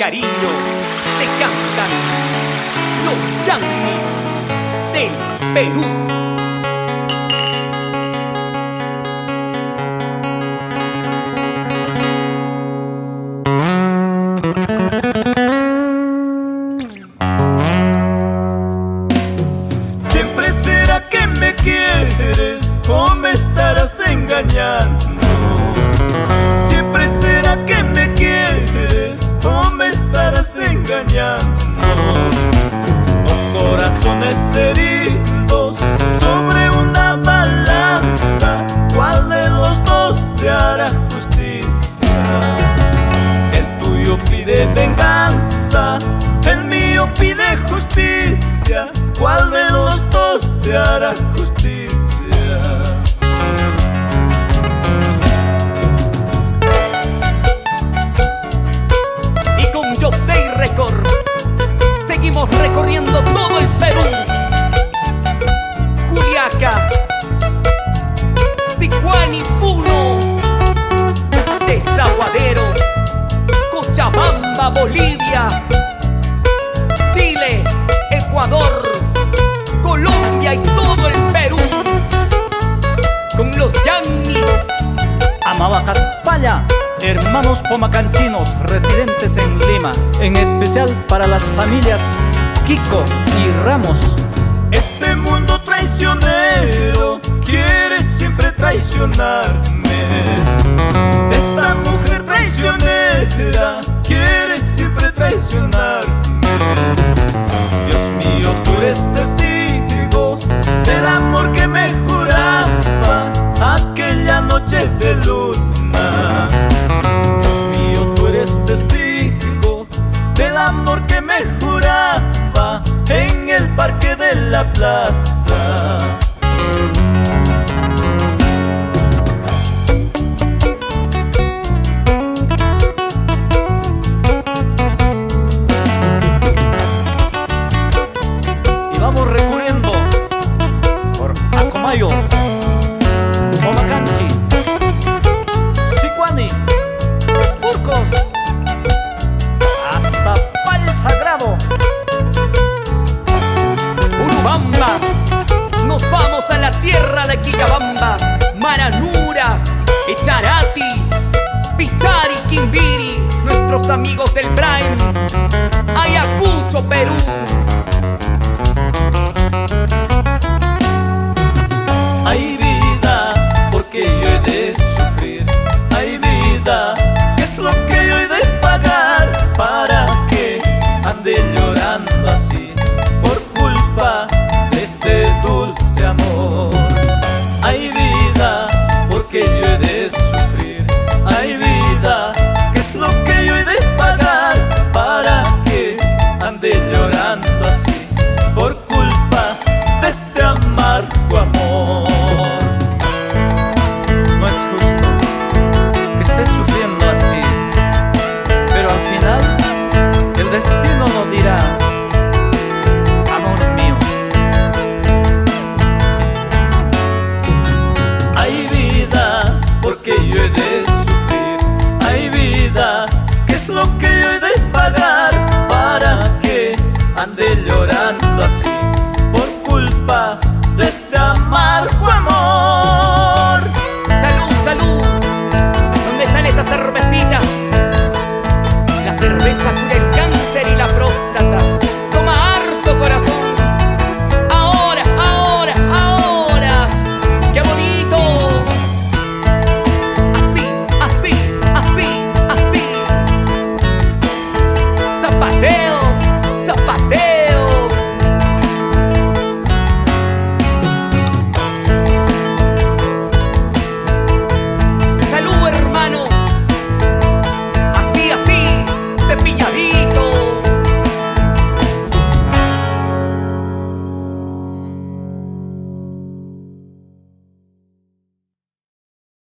cariño te cantan los Yankees del Perú. Siempre será que me quieres o me estarás engañando. Siempre será que me quieres o me estarás engañando. Dos corazones heridos sobre una balanza, ¿cuál de los dos se hará justicia? El tuyo pide venganza, el mío pide justicia, ¿cuál de los dos se hará justicia? Y con Job Day Record seguimos recorriendo todo el Perú. Juliaca, Sicuani, Puno, Desaguadero, Cochabamba, Bolivia, Chile, Ecuador, Colombia y todo el Perú. Con los Yankees. Amabacaspalla, hermanos pomacanchinos residentes en Lima, en especial para las familias Kiko y Ramos. Este mundo traicionero quiere siempre traicionarme. Esta mujer traicionera quiere siempre traicionarme. Dios mío, tú eres testigo del amor que me juraba aquella noche de luna. Dios mío, tú eres testigo del amor que me juraba en el parque de la plaza. Y vamos recorriendo por Acomayo, Pomacanchi, Sicuani, Burcos, hasta Valle Sagrado, Urubamba, nos vamos a la tierra de Quillabamba, Maranura, Echarati, Pichari, Quimbiri, nuestros amigos del Prime, Ayacucho, Perú. Ay vida, porque yo he de sufrir. Ay vida, ¿qué es lo que yo he de pagar para que ande llorando así por culpa de este dulce amor? Ay vida, porque yo he de sufrir. Ay vida, ¿qué es lo que yo he de pagar para que ande llorando así por culpa de este amargo amor? No es justo que estés sufriendo así, pero al final el destino lo dirá, amor mío. Ay vida, porque yo he de sufrir. Ay vida, ¿qué es lo que yo he de